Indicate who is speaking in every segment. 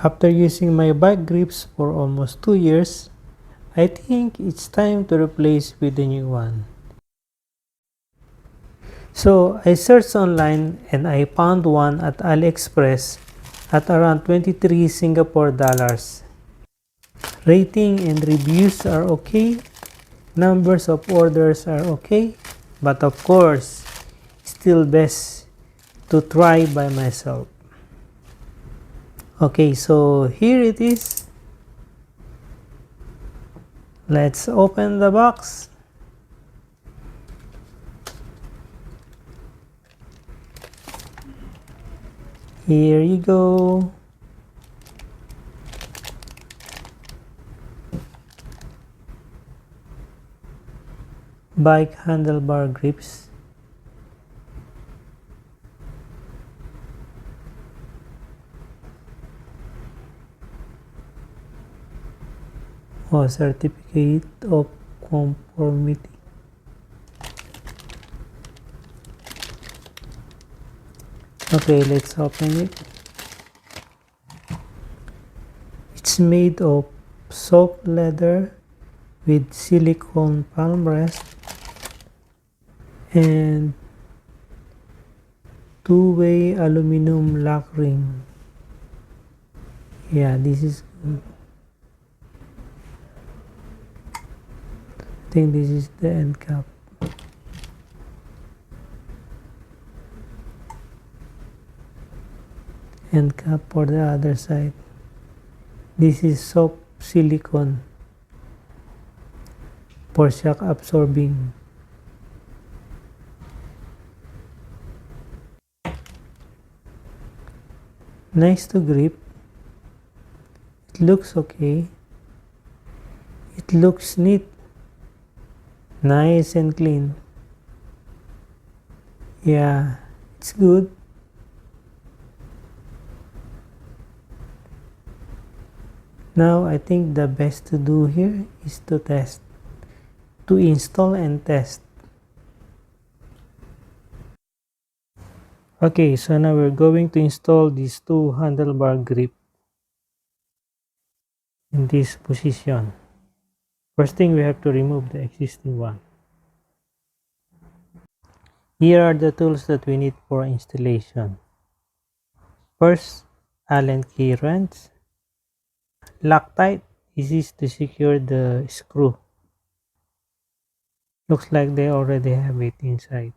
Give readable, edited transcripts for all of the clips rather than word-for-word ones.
Speaker 1: After using my bike grips for almost 2 years, I think it's time to replace with the new one. So I searched online and I found one at AliExpress at around 23 Singapore dollars. Rating and reviews are okay, numbers of orders are okay, but of course, still best to try by myself. Okay, so here it is. Let's open the box. Here you go. Bike handlebar grips. Oh, certificate of conformity. Okay, let's open it. It's made of soft leather with silicone palm rest and two-way aluminum lock ring. Yeah, this is good. I think this is the end cap. End cap for the other side. This is soft silicone for shock absorbing. Nice to grip. It looks okay. It looks neat. Nice and clean. Yeah, it's good. Now I think the best to do here is to test. To install and test. Okay, so now we're going to install these two handlebar grip in this position. First thing, we have to remove the existing one. Here are the tools that we need for installation. First, Allen key wrench. Loctite. This is to secure the screw. Looks like they already have it inside.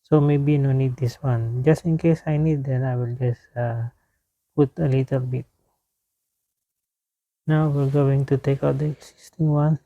Speaker 1: So maybe no need this one. Just in case I need, then I will just put a little bit. Now we're going to take out the existing one.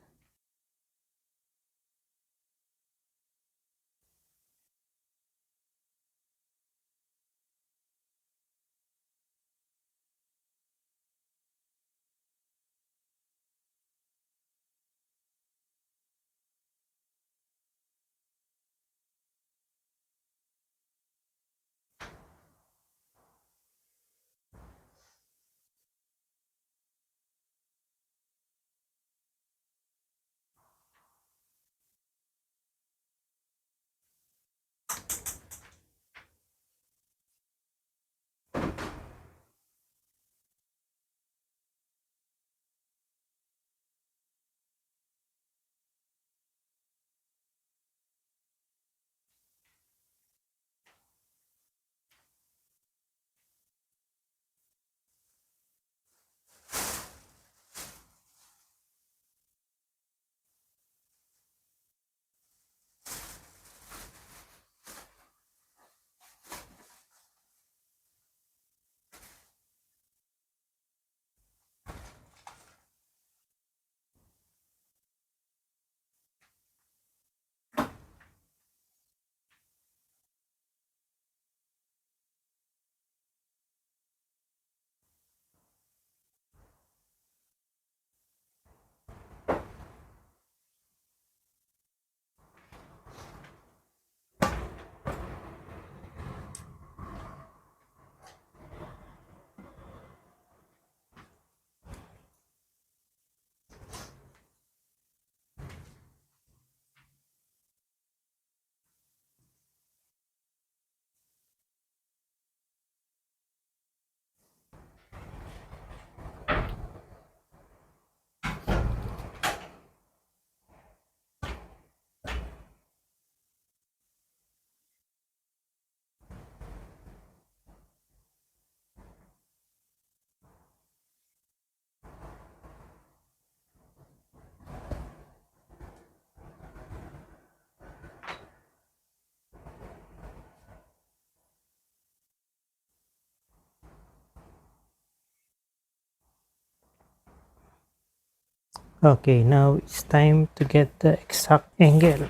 Speaker 1: Okay, now it's time to get the exact angle.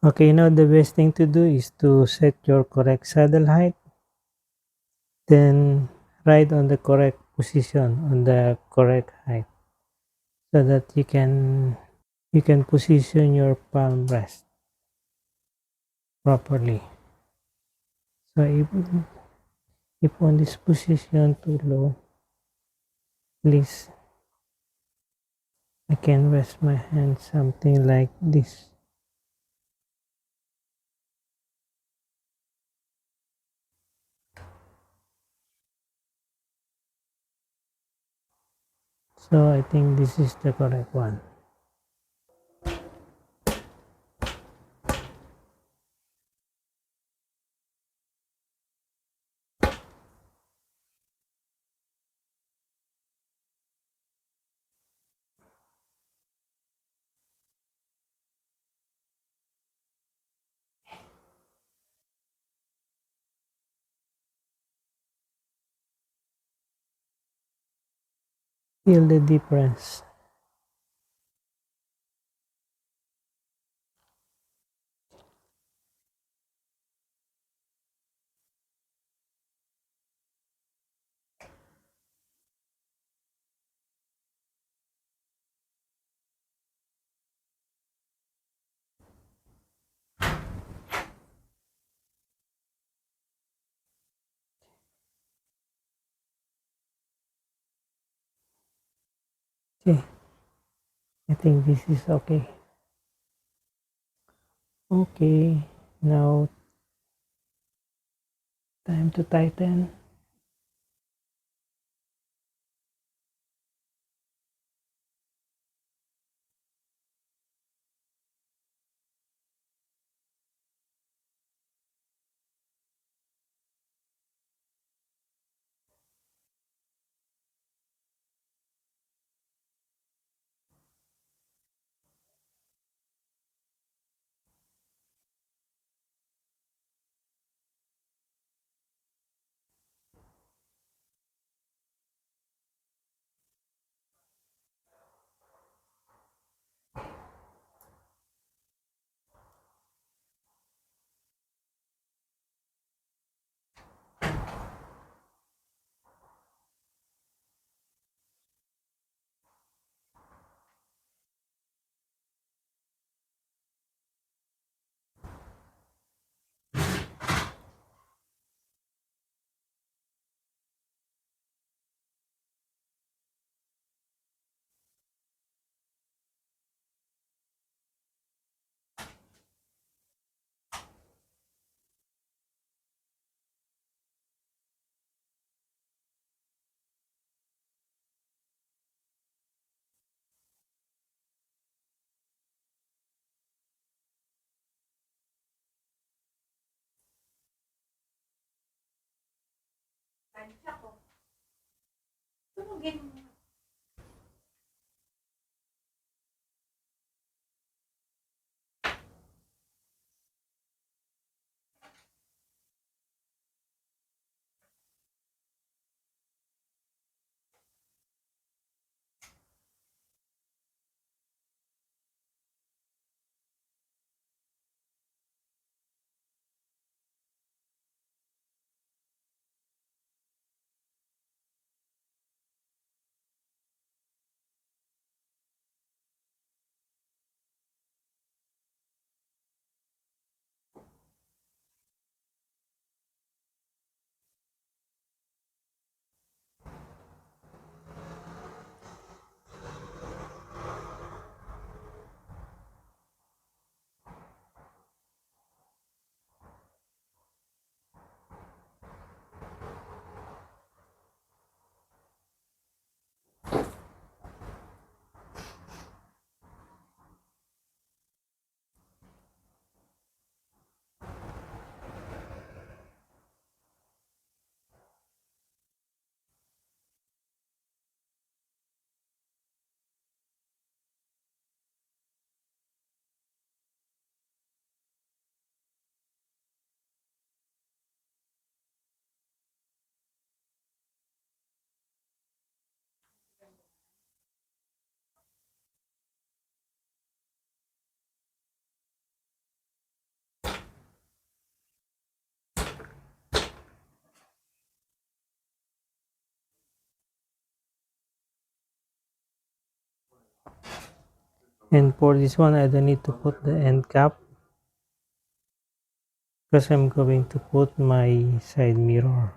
Speaker 1: Okay, now the best thing to do is to set your correct saddle height, then ride on the correct position on the correct height so that you can position your palm rest properly. So if on this position too low, please I can rest my hand something like this. So I think this is the correct one. Feel the difference. Okay, I think this is okay. Okay, now time to tighten. And for this one, I don't need to put the end cap because I'm going to put my side mirror.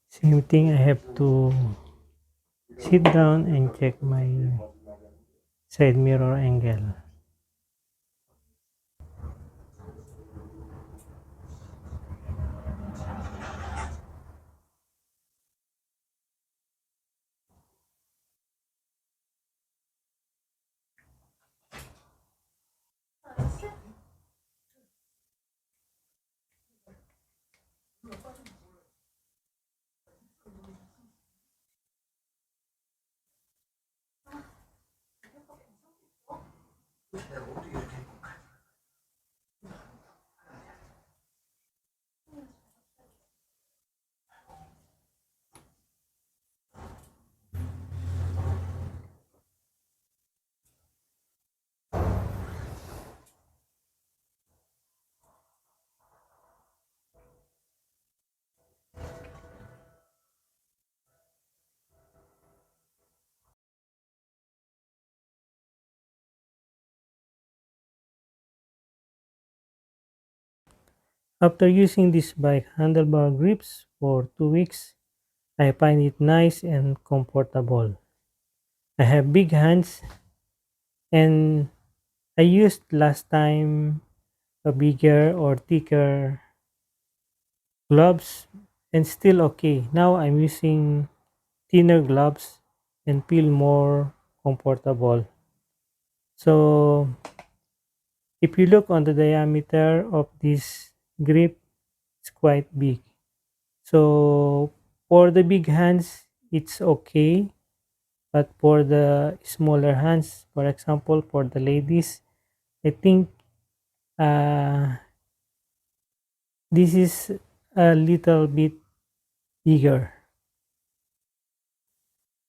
Speaker 1: Same thing, I have to sit down and check my side mirror angle. After using this bike handlebar grips for 2 weeks, I find it nice and comfortable. I have big hands and I used last time a bigger or thicker gloves and still okay. Now I'm using thinner gloves and feel more comfortable. So if you look on the diameter of this grip, it's quite big. So for the big hands, it's okay. But for the smaller hands, for example, for the ladies, I think uh, this is a little bit bigger.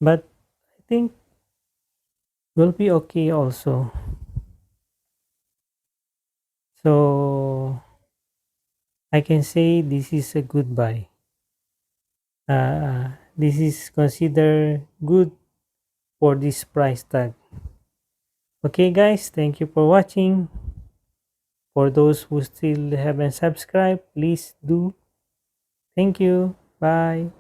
Speaker 1: But I think will be okay also. So I can say this is a good buy. This is considered good for this price tag. Okay guys, thank you for watching. For those who still haven't subscribed, please do. Thank you. Bye.